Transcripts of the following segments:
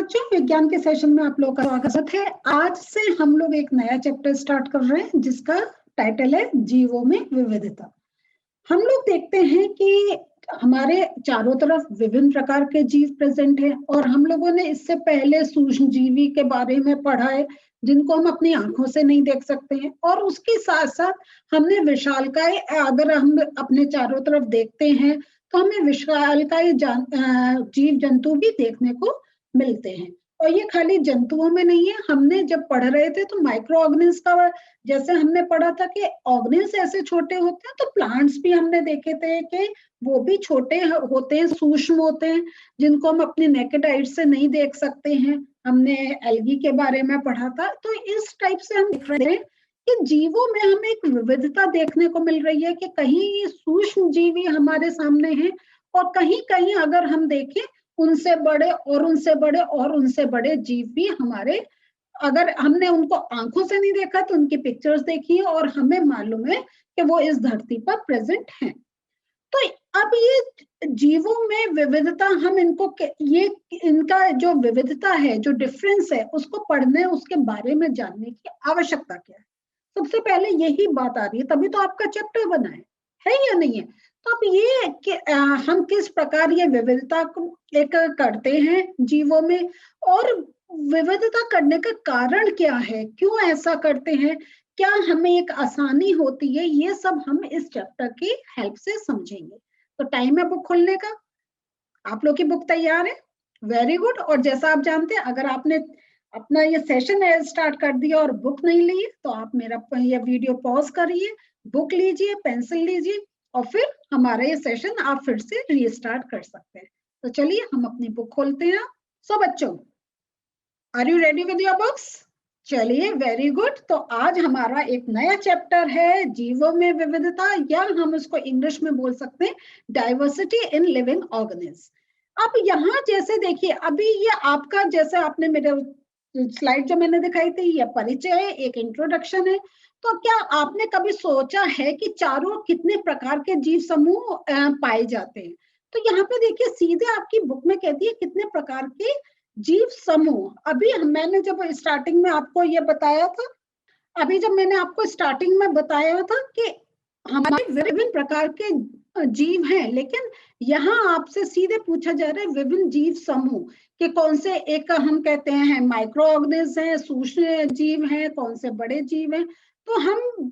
बच्चों, विज्ञान के सेशन में आप लोग का स्वागत है। आज से हम लोग एक नया चैप्टर स्टार्ट कर रहे हैं जिसका टाइटल है जीवों में विविधता। हम लोग देखते हैं कि हमारे चारों तरफ विभिन्न प्रकार के जीव प्रेजेंट हैं और हम लोगों ने इससे पहले सूक्ष्मजीवी के बारे में पढ़ा है जिनको हम अपनी आंखों से नहीं देख सकते हैं, और उसके साथ साथ हमने विशालकाय, अगर हम अपने चारों तरफ देखते हैं तो हमें विशालकाय जीव जंतु भी देखने को मिलते हैं। और ये खाली जंतुओं में नहीं है, हमने जब पढ़ रहे थे तो माइक्रो ऑर्गेनिल्स का जैसे हमने पढ़ा था कि ऑर्गेनिल्स ऐसे छोटे होते हैं, तो प्लांट्स भी हमने देखे थे कि वो भी छोटे होते हैं, सूक्ष्म होते हैं, जिनको हम अपने नेकेड आइज से नहीं देख सकते हैं। हमने एल्गी के बारे में पढ़ा था। तो इस टाइप से हम देख रहे हैं कि जीवों में हमें एक विविधता देखने को मिल रही है कि कहीं सूक्ष्म जीवी हमारे सामने हैं और कहीं कहीं अगर हम देखें उनसे बड़े और उनसे बड़े और उनसे बड़े जीव भी हमारे, अगर हमने उनको आंखों से नहीं देखा तो उनकी पिक्चर्स देखी है और हमें मालूम है कि वो इस धरती पर प्रेजेंट हैं। तो अब ये जीवों में विविधता, हम इनको ये इनका जो विविधता है, जो डिफरेंस है, उसको पढ़ने, उसके बारे में जानने की आवश्यकता क्या है। सबसे पहले यही बात आ रही है, तभी तो आपका चैप्टर बना है या नहीं है। तो अब ये कि हम किस प्रकार ये विविधता को एक करते हैं जीवों में, और विविधता करने का कारण क्या है, क्यों ऐसा करते हैं, क्या हमें एक आसानी होती है, ये सब हम इस चैप्टर की हेल्प से समझेंगे। तो टाइम है बुक खोलने का। आप लोग की बुक तैयार है? Very good. और जैसा आप जानते हैं, अगर आपने अपना ये सेशन स्टार्ट कर दिया और बुक नहीं ली तो आप मेरा ये वीडियो पॉज करिए, बुक लीजिए, पेंसिल लीजिए और फिर हमारा ये सेशन आप फिर से रीस्टार्ट कर सकते हैं। तो चलिए हम अपनी बुक खोलते हैं। सो बच्चों, are you ready with your books? चलिए, वेरी गुड। तो आज हमारा एक नया चैप्टर है जीवों में विविधता, या हम उसको इंग्लिश में बोल सकते हैं डाइवर्सिटी इन लिविंग ऑर्गेनिज्म। अब यहाँ जैसे देखिए, अभी ये आपका, जैसे आपने मेरे स्लाइड जो मैंने दिखाई थी, ये परिचय है, एक इंट्रोडक्शन है। तो क्या आपने कभी सोचा है कि चारों कितने प्रकार के जीव समूह पाए जाते हैं? तो यहाँ पे देखिए, सीधे आपकी बुक में कहती है कितने प्रकार के जीव समूह। अभी मैंने जब स्टार्टिंग में आपको ये बताया था, जब मैंने आपको स्टार्टिंग में बताया था कि हमारे विभिन्न प्रकार के जीव हैं, लेकिन यहाँ आपसे सीधे पूछा जा रहा है विभिन्न जीव समूह कि कौन से, एक हम कहते हैं माइक्रो ऑर्गेनिज्म हैं, सूक्ष्म जीव हैं, कौन से बड़े जीव हैं। तो हम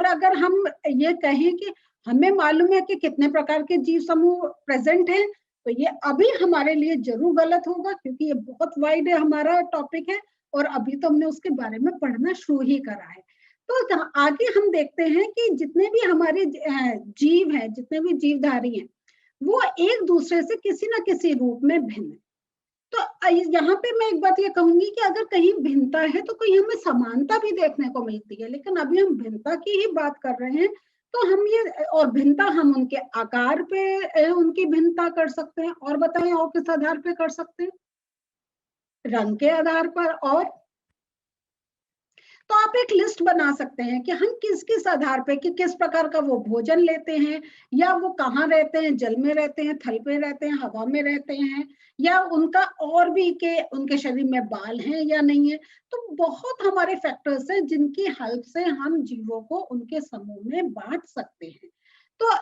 अगर हम ये कहें कि हमें मालूम है कि कितने प्रकार के जीव समूह प्रेजेंट हैं, तो ये अभी हमारे लिए जरूर गलत होगा, क्योंकि ये बहुत वाइड है, हमारा टॉपिक है और अभी तो हमने उसके बारे में पढ़ना शुरू ही करा है। तो आगे हम देखते हैं कि जितने भी हमारे जीव हैं, जितने भी जीवधारी हैं, वो एक दूसरे से किसी ना किसी रूप में भिन्न है। तो यहाँ पे मैं एक बात ये कहूंगी कि अगर कहीं भिन्नता है तो कहीं हमें समानता भी देखने को मिलती है, लेकिन अभी हम भिन्नता की ही बात कर रहे हैं। तो हम ये, और भिन्नता हम उनके आकार पे उनकी भिन्नता कर सकते हैं, और बताएं और किस आधार पे कर सकते हैं? रंग के आधार पर। और तो आप एक लिस्ट बना सकते हैं कि हम किस किस आधार पे, कि किस प्रकार का वो भोजन लेते हैं, या वो कहाँ रहते हैं, जल में रहते हैं, थल पे रहते हैं, हवा में रहते हैं, या उनका और भी के उनके शरीर में बाल हैं या नहीं है। तो बहुत हमारे फैक्टर्स हैं जिनकी हेल्प से हम जीवों को उनके समूह में बांट सकते हैं। तो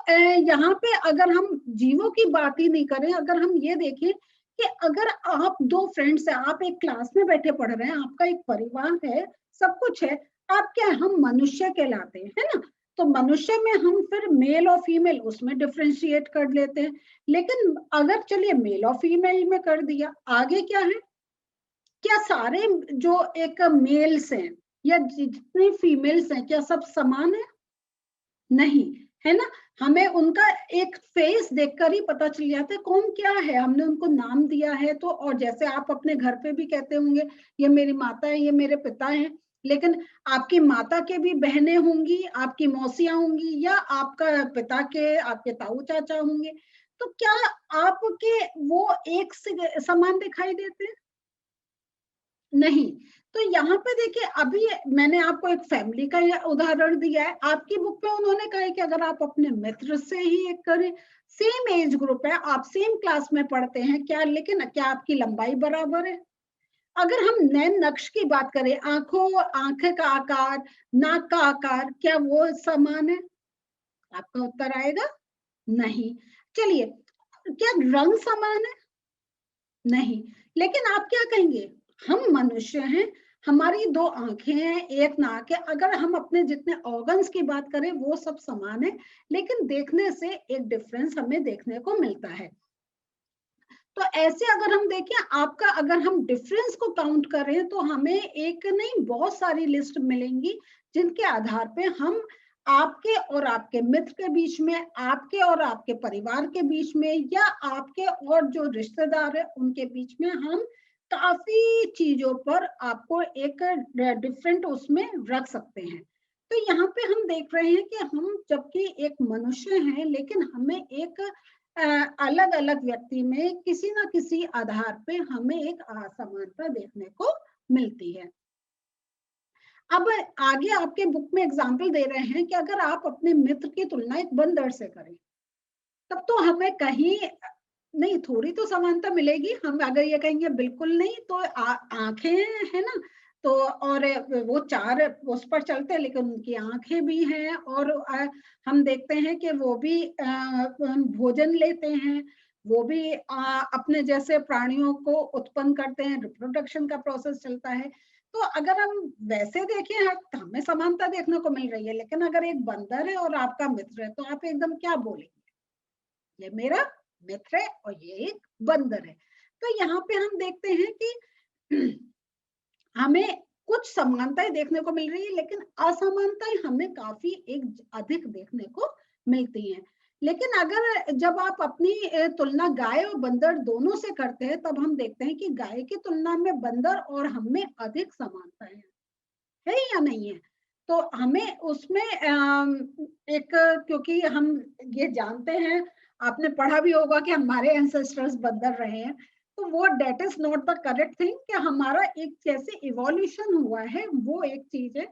यहाँ पे अगर हम जीवों की बात ही नहीं करें, अगर हम ये देखें कि अगर आप दो फ्रेंड्स हैं, आप एक क्लास में बैठे पढ़ रहे हैं, आपका एक परिवार है, सब कुछ है, आप क्या, हम मनुष्य कहलाते हैं, है ना। तो मनुष्य में हम फिर मेल और फीमेल उसमें डिफ्रेंशिएट कर लेते हैं। लेकिन अगर चलिए मेल और फीमेल में कर दिया, आगे क्या है, क्या सारे जो एक मेल्स हैं या जितने फीमेल्स हैं, क्या सब समान है? नहीं, है ना। हमें उनका एक फेस देखकर ही पता चल जाता है कौन क्या है, हमने उनको नाम दिया है तो। और जैसे आप अपने घर पे भी कहते होंगे ये मेरी माता है, ये मेरे पिता हैं, लेकिन आपकी माता के भी बहनें होंगी, आपकी मौसियां होंगी, या आपका पिता के आपके ताऊ चाचा होंगे। तो क्या आपके वो एक से समान दिखाई देते हैं? नहीं। तो यहाँ पे देखिए, अभी मैंने आपको एक फैमिली का उदाहरण दिया है, आपकी बुक में उन्होंने कहा है कि अगर आप अपने मित्र से ही एक करें, सेम एज ग्रुप है, आप सेम क्लास में पढ़ते हैं क्या, लेकिन क्या आपकी लंबाई बराबर है? अगर हम नैन नक्श की बात करें, आंखें का आकार, नाक का आकार, क्या वो समान है? आपका उत्तर आएगा नहीं। चलिए, क्या रंग समान है? नहीं। लेकिन आप क्या कहेंगे, हम मनुष्य हैं, हमारी दो आंखें हैं, एक नाक है, अगर हम अपने जितने ऑर्गन्स की बात करें वो सब समान है, लेकिन देखने से एक डिफरेंस हमें देखने को मिलता है। तो ऐसे अगर हम देखें, आपका अगर हम डिफरेंस को काउंट करें तो हमें एक नहीं बहुत सारी लिस्ट मिलेंगी, जिनके आधार पे हम आपके और आपके मित्र के बीच में, आपके और आपके परिवार के बीच में, या आपके और जो रिश्तेदार है उनके बीच में, हम काफी चीजों पर आपको एक डिफरेंट उसमें रख सकते हैं। तो यहाँ पे हम देख रहे हैं कि हम जबकि एक मनुष्य हैं, लेकिन हमें एक अलग अलग व्यक्ति में किसी ना किसी आधार पे हमें एक असमानता देखने को मिलती है। अब आगे आपके बुक में एग्जाम्पल दे रहे हैं कि अगर आप अपने मित्र की तुलना एक बंदर से करें, तब तो हमें कहीं नहीं, थोड़ी तो समानता मिलेगी। हम अगर ये कहेंगे बिल्कुल नहीं, तो आंखें है ना, तो और वो चार उस पर चलते हैं, लेकिन उनकी आंखें भी हैं, और हम देखते हैं कि वो भी भोजन लेते हैं, वो भी अपने जैसे प्राणियों को उत्पन्न करते हैं, रिप्रोडक्शन का प्रोसेस चलता है। तो अगर हम वैसे देखें तो हमें समानता देखने को मिल रही है, लेकिन अगर एक बंदर है और आपका मित्र है, तो आप एकदम क्या बोलेंगे, ये मेरा मित्र है और ये एक बंदर है। तो यहाँ पे हम देखते हैं कि हमें कुछ समानताएं देखने को मिल रही है, लेकिन असमानताएं हमें काफी एक अधिक देखने को मिलती हैं। लेकिन अगर जब आप अपनी तुलना गाय और बंदर दोनों से करते हैं, तब हम देखते हैं कि गाय की तुलना में बंदर और हम में अधिक समानताएं है या नहीं है। तो हमें उसमें एक, क्योंकि हम ये जानते हैं, आपने पढ़ा भी होगा कि हमारे एंसेस्टर्स बंदर रहे हैं, तो वो date is not the correct thing कि हमारा एक जैसे इवोल्यूशन हुआ है वो एक चीज है।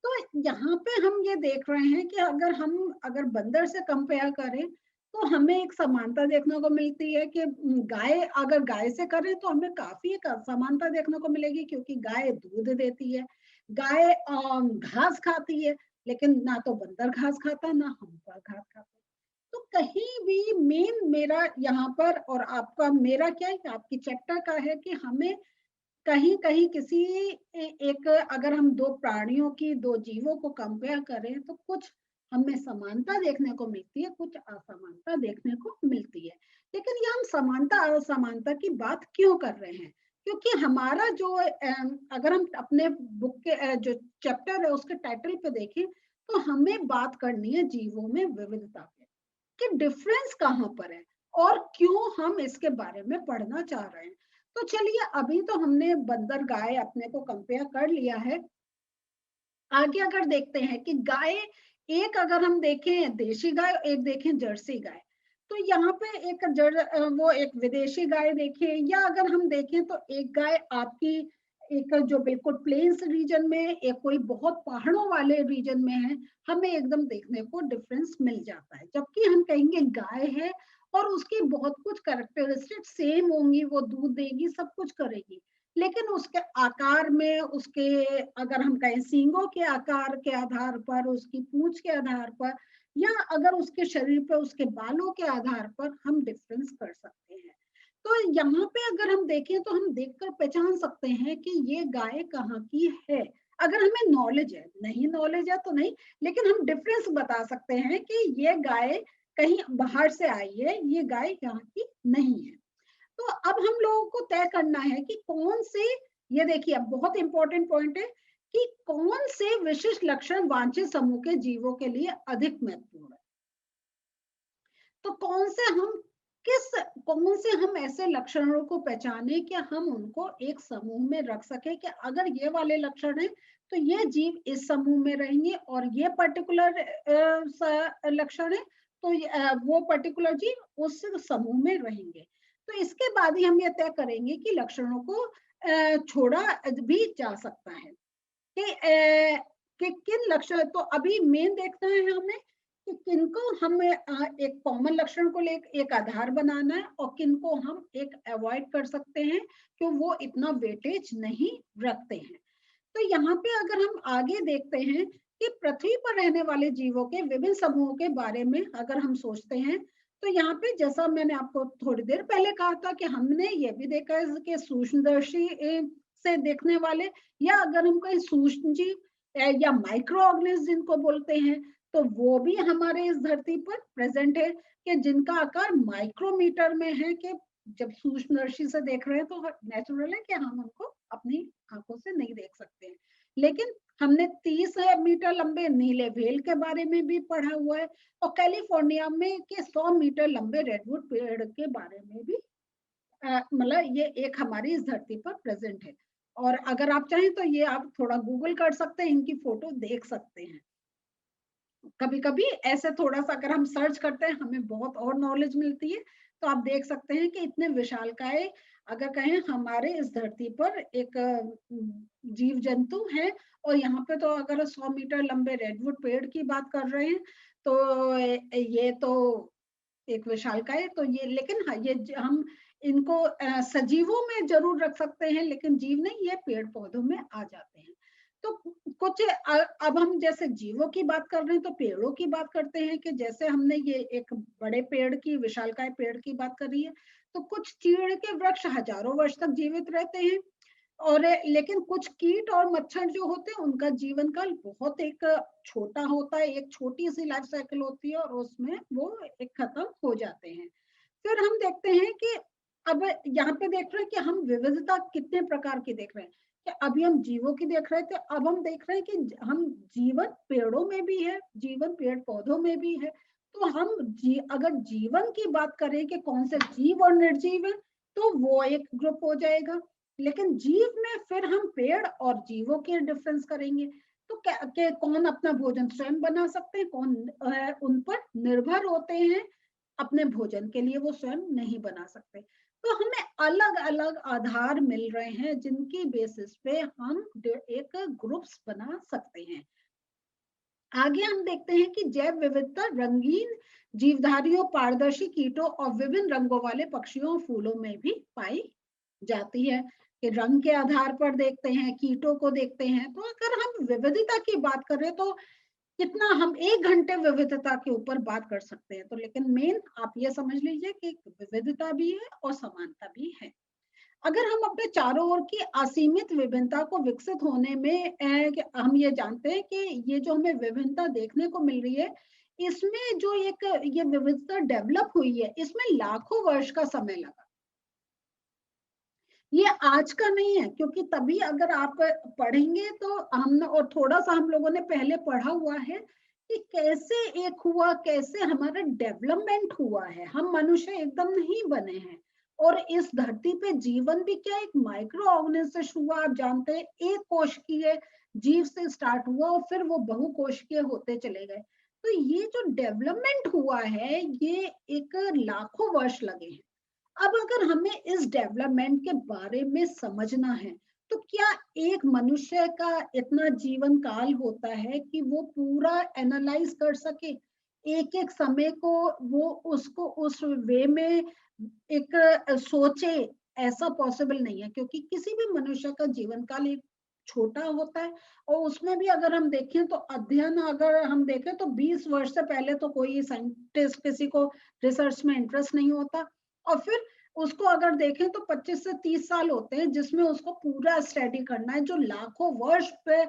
तो यहाँ पे हम ये देख रहे हैं कि अगर बंदर से कंपेयर करें, तो हमें एक समानता देखने को मिलती है कि अगर गाय से करें तो हमें काफी एक असमानता देखने को मिलेगी, क्योंकि गाय दूध देती है, गाय घास खाती है, लेकिन ना तो बंदर घास खाता, ना हम पर घास खाता। तो कहीं भी मेन मेरा यहाँ पर और आपका मेरा क्या है, आपकी चैप्टर का है कि हमें कहीं कहीं किसी एक अगर हम दो प्राणियों की, दो जीवों को कंपेयर करें, तो कुछ हमें समानता देखने को मिलती है, कुछ असमानता देखने को मिलती है। लेकिन ये हम समानता असमानता की बात क्यों कर रहे हैं? क्योंकि हमारा जो अगर हम अपने बुक के जो चैप्टर है उसके टाइटल पे देखें, तो हमें बात करनी है जीवों में विविधता पे, कि डिफरेंस कहाँ पर है और क्यों हम इसके बारे में पढ़ना चाह रहे हैं। तो चलिए, अभी तो हमने बंदर गाय अपने को कंपेयर कर लिया है। आगे अगर देखते हैं कि गाय, एक अगर हम देखें देशी गाय, एक देखें जर्सी गाय, तो यहाँ पे वो एक विदेशी गाय देखें, या अगर हम देखें तो एक गाय आपकी एक जो बिल्कुल प्लेन्स रीजन में, एक कोई बहुत पहाड़ों वाले रीजन में है, हमें एकदम देखने को डिफरेंस मिल जाता है। जबकि हम कहेंगे गाय है और उसकी बहुत कुछ कैरेक्टरिस्टिक सेम होंगी, वो दूध देगी, सब कुछ करेगी, लेकिन उसके आकार में, उसके अगर हम कहें सींगों के आकार के आधार पर, उसकी पूंछ के आधार पर, या अगर उसके शरीर पर उसके बालों के आधार पर हम डिफरेंस कर सकते हैं। तो यहाँ पे अगर हम देखें तो हम देखकर पहचान सकते हैं कि ये गाय कहाँ की है। अगर हमें नॉलेज है, नहीं नॉलेज है तो नहीं, लेकिन हम डिफरेंस बता सकते हैं कि ये गाय कहीं बाहर से आई है, ये गाय यहाँ की नहीं है। तो अब हम लोगों को तय करना है कि कौन से, ये देखिए अब बहुत इंपॉर्टेंट पॉइंट है, कि कौन से विशिष्ट लक्षण वांछित समूह के जीवों के लिए अधिक महत्वपूर्ण है। तो कौन से हम ऐसे लक्षणों को पहचाने कि हम उनको एक समूह में रख सके, कि अगर ये वाले लक्षण है तो ये जीव इस समूह में रहेंगे, और ये पर्टिकुलर लक्षण है तो वो पर्टिकुलर जीव उस समूह में रहेंगे। तो इसके बाद ही हम ये तय करेंगे कि लक्षणों को छोड़ा भी जा सकता है कि किन लक्षण, तो अभी मेन देखना है हमें कि किनको हम एक कॉमन लक्षण को लेकर एक आधार बनाना है और किनको हम एक अवॉइड कर सकते हैं कि वो इतना वेटेज नहीं रखते हैं। तो यहाँ पे अगर हम आगे देखते हैं कि पृथ्वी पर रहने वाले जीवों के विभिन्न समूहों के बारे में अगर हम सोचते हैं, तो यहाँ पे जैसा मैंने आपको थोड़ी देर पहले कहा था कि हमने ये भी देखा है कि सूक्ष्मदर्शी से देखने वाले, या अगर हम कहीं सूक्ष्म जीव या माइक्रो ऑर्गेनिज्म जिनको बोलते हैं, तो वो भी हमारे इस धरती पर प्रेजेंट है कि जिनका आकार माइक्रोमीटर में है, कि जब सूक्ष्मदर्शी से देख रहे हैं तो नेचुरल है कि हम उनको अपनी आंखों से नहीं देख सकते हैं। लेकिन हमने 30 मीटर लंबे नीले व्हेल के बारे में भी पढ़ा हुआ है, और कैलिफोर्निया में के 100 मीटर लंबे रेडवुड पेड़ के बारे में भी मतलब ये एक हमारी इस धरती पर प्रेजेंट है। और अगर आप चाहें तो ये आप थोड़ा गूगल कर सकते हैं, इनकी फोटो देख सकते हैं। कभी कभी ऐसे थोड़ा सा अगर हम सर्च करते हैं हमें बहुत और नॉलेज मिलती है, तो आप देख सकते हैं कि इतने विशालकाय अगर कहें हमारे इस धरती पर एक जीव जंतु है। और यहाँ पे तो अगर 100 मीटर लंबे रेडवुड पेड़ की बात कर रहे हैं, तो ये तो एक विशालकाय, तो ये लेकिन हाँ ये हम इनको सजीवों में जरूर रख सकते हैं, लेकिन जीव नहीं, ये पेड़ पौधों में आ जाते हैं। तो कुछ अब हम जैसे जीवों की बात कर रहे हैं तो पेड़ों की बात करते हैं, कि जैसे हमने ये एक बड़े पेड़ की विशालकाय पेड़ की बात करी है, तो कुछ चीड़ के वृक्ष हजारों वर्ष तक जीवित रहते हैं, और लेकिन कुछ कीट और मच्छर जो होते हैं उनका जीवन काल बहुत एक छोटा होता है, एक छोटी सी लाइफ साइकिल होती है और उसमें वो एक खत्म हो जाते हैं। फिर हम देखते हैं कि अब यहाँ पे देख रहे हैं कि हम विविधता कितने प्रकार की देख रहे हैं, कि अभी हम जीवों की देख रहे थे, अब हम देख रहे हैं कि हम जीवन पेड़ों में भी है, जीवन पेड़ पौधों में भी है। तो हम अगर जीवन की बात करें कि कौन से जीव और निर्जीव है, तो वो एक ग्रुप हो जाएगा। लेकिन जीव में फिर हम पेड़ और जीवों के डिफरेंस करेंगे, तो क्या कौन अपना भोजन स्वयं बना सकते हैं, कौन उन पर निर्भर होते हैं, अपने भोजन के लिए वो स्वयं नहीं बना सकते। तो हमें अलग अलग आधार मिल रहे हैं जिनकी बेसिस पे हम एक ग्रुप्स बना सकते हैं। आगे हम देखते हैं कि जैव विविधता रंगीन जीवधारियों, पारदर्शी कीटों और विभिन्न रंगों वाले पक्षियों, फूलों में भी पाई जाती है। कि रंग के आधार पर देखते हैं, कीटों को देखते हैं। तो अगर हम विविधता की बात करें तो कितना हम 1 घंटे विविधता के ऊपर बात कर सकते हैं। तो लेकिन मेन आप ये समझ लीजिए कि विविधता भी है और समानता भी है। अगर हम अपने चारों ओर की असीमित विभिन्नता को विकसित होने में हम ये जानते हैं कि ये जो हमें विभिन्नता देखने को मिल रही है, इसमें जो एक ये विविधता डेवलप हुई है, इसमें लाखों वर्ष का समय लगा। ये आज का नहीं है, क्योंकि तभी अगर आप पढ़ेंगे तो हम, और थोड़ा सा हम लोगों ने पहले पढ़ा हुआ है कि कैसे एक हुआ, कैसे हमारा डेवलपमेंट हुआ है। हम मनुष्य एकदम नहीं बने हैं, और इस धरती पे जीवन भी क्या एक माइक्रो ऑर्गेनिज्म से हुआ। आप जानते हैं एक कोशिकीय जीव से स्टार्ट हुआ और फिर वो बहुकोशिकीय होते चले गए। तो ये जो डेवलपमेंट हुआ है ये एक लाखों वर्ष लगे हैं। अब अगर हमें इस डेवलपमेंट के बारे में समझना है, तो क्या एक मनुष्य का इतना जीवन काल होता है कि वो पूरा एनालाइज कर सके एक एक समय को, वो उसको उस वे में एक सोचे? ऐसा पॉसिबल नहीं है, क्योंकि किसी भी मनुष्य का जीवन काल एक छोटा होता है। और उसमें भी अगर हम देखें तो अध्ययन अगर हम देखें तो 20 वर्ष से पहले तो कोई साइंटिस्ट किसी को रिसर्च में इंटरेस्ट नहीं होता, और फिर उसको अगर देखें तो 25 से 30 साल होते हैं जिसमें उसको पूरा स्टडी करना है, जो लाखों वर्ष पे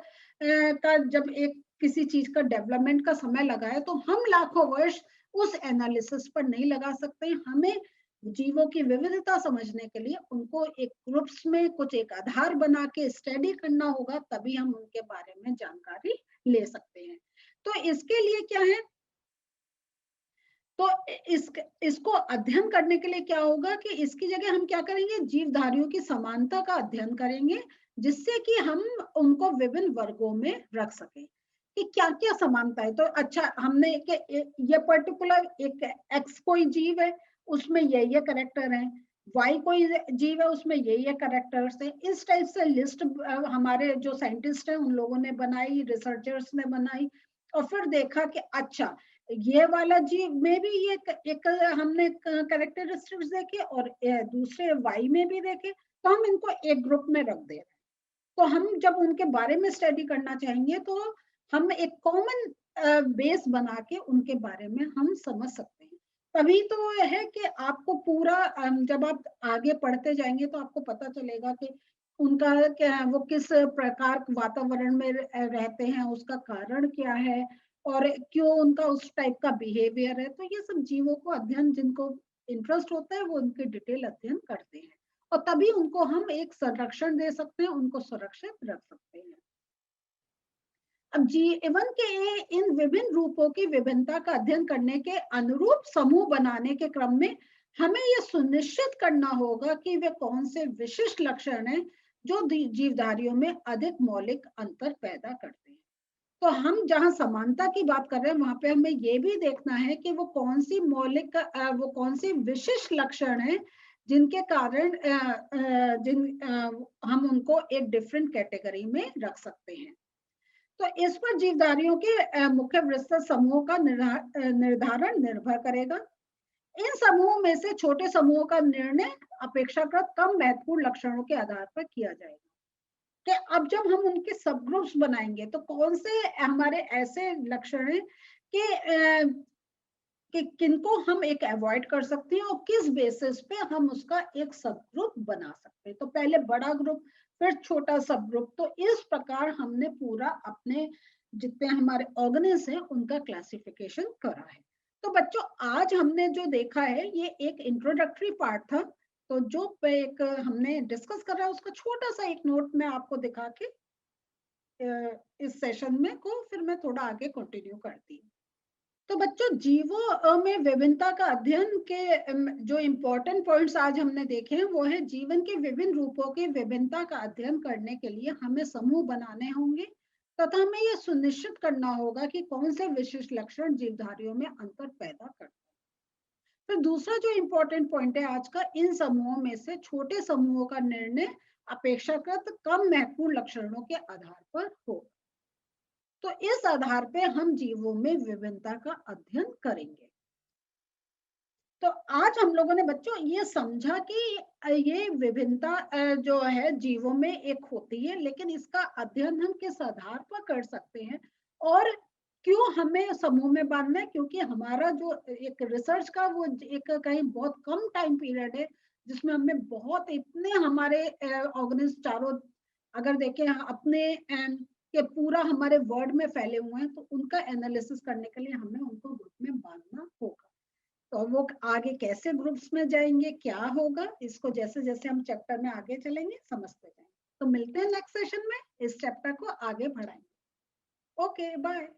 का जब एक किसी चीज का डेवलपमेंट का समय लगा है, तो हम लाखों वर्ष उस एनालिसिस पर नहीं लगा सकते। हमें जीवों की विविधता समझने के लिए उनको एक ग्रुप्स में कुछ एक आधार बना के स्टडी करना होगा, तभी हम उनके बारे में जानकारी ले सकते हैं। तो इसके लिए क्या है, तो इसको अध्ययन करने के लिए क्या होगा कि इसकी जगह हम क्या करेंगे, जीवधारियों की समानता का अध्ययन करेंगे, जिससे कि हम उनको विभिन्न वर्गों में रख सकें कि क्या क्या समानता है। तो अच्छा, हमने ये पर्टिकुलर एक एक्स कोई जीव है, उसमें ये कैरेक्टर है, वाई कोई जीव है उसमें ये कैरेक्टर्स है। इस टाइप से लिस्ट हमारे जो साइंटिस्ट हैं उन लोगों ने बनाई, रिसर्चर्स ने बनाई, और फिर देखा कि अच्छा ये वाला जीव में भी ये एक हमने कैरेक्टरिस्टिक्स देखे और दूसरे वाई में भी देखे, तो हम इनको एक ग्रुप में रख दे रहे हैं। तो हम जब उनके बारे में स्टडी करना चाहेंगे तो हम एक कॉमन बेस बना के उनके बारे में हम समझ सकते हैं। तभी तो है कि आपको पूरा जब आप आगे पढ़ते जाएंगे तो आपको पता चलेगा कि उनका क्या, वो किस प्रकार वातावरण में रहते हैं, उसका कारण क्या है और क्यों उनका उस टाइप का बिहेवियर है। तो ये सब जीवों को अध्ययन, जिनको इंटरेस्ट होता है वो उनके डिटेल अध्ययन करते हैं, और तभी उनको हम एक संरक्षण दे सकते हैं, उनको सुरक्षित रख सकते हैं। अब जीवन के इन विभिन्न रूपों की विभिन्नता का अध्ययन करने के अनुरूप समूह बनाने के क्रम में हमें यह सुनिश्चित करना होगा कि वे कौन से विशिष्ट लक्षण हैं जो जीवधारियों में अधिक मौलिक अंतर पैदा करते हैं। तो हम जहां समानता की बात कर रहे हैं वहां पे हमें ये भी देखना है कि वो कौन सी मौलिक वो कौन सी विशिष्ट लक्षण है जिनके कारण हम उनको एक डिफरेंट कैटेगरी में रख सकते हैं। तो इस पर जीवधारियों के मुख्य विस्तृत समूहों का निर्धारण निर्भर करेगा। इन समूहों में से छोटे समूहों का निर्णय अपेक्षाकृत कम महत्वपूर्ण लक्षणों के आधार पर किया जाएगा। कि अब जब हम उनके सब ग्रुप्स बनाएंगे तो कौन से हमारे ऐसे लक्षण हैं कि किनको हम एक अवॉइड कर सकते हैं और किस बेसिस पे हम उसका एक सब ग्रुप बना सकते हैं। तो पहले बड़ा ग्रुप, फिर छोटा सब ग्रुप। तो इस प्रकार हमने पूरा अपने जितने हमारे ऑर्गेनिज हैं उनका क्लासिफिकेशन करा है। तो बच्चों आज हमने जो देखा है ये एक इंट्रोडक्टरी पार्ट था। तो जो एक हमने डिस्कस करा उसका छोटा सा एक नोट मैं आपको दिखा के इस सेशन में को फिर मैं थोड़ा आगे कंटिन्यू करती हूँ। तो बच्चों जीवों में विभिन्नता का अध्ययन के जो इम्पोर्टेंट पॉइंट्स आज हमने देखे हैं वो है जीवन के विभिन्न रूपों की विभिन्नता का अध्ययन करने के लिए हमें समूह बनाने होंगे तथा हमें यह सुनिश्चित करना होगा कि कौन से विशिष्ट लक्षण जीवधारियों में अंतर पैदा करते हैं। फिर दूसरा जो इम्पोर्टेंट पॉइंट है आज का, इन समूहों में से छोटे समूहों का निर्णय अपेक्षाकृत कम महत्वपूर्ण लक्षणों के आधार पर हो। तो इस आधार पे हम जीवों में विभिन्नता का अध्ययन करेंगे। तो आज हम लोगों ने बच्चों ये समझा कि ये विभिन्नता जो है जीवों में एक होती है, लेकिन इसका अध्ययन हम किस आधार पर कर सकते हैं और क्यों हमें समूह में बांधना है। क्योंकि हमारा जो एक रिसर्च का वो एक कहीं बहुत कम टाइम पीरियड है जिसमें हमें बहुत इतने हमारे ऑर्गेनिज्म चारों अगर देखें अपने कि पूरा हमारे वर्ड में फैले हुए हैं, तो उनका एनालिसिस करने के लिए हमें उनको ग्रुप में बांधना होगा। तो वो आगे कैसे ग्रुप्स में जाएंगे, क्या होगा, इसको जैसे जैसे हम चैप्टर में आगे चलेंगे समझते जाएंगे। तो मिलते हैं नेक्स्ट सेशन में, इस चैप्टर को आगे बढ़ाएंगे। Okay bye.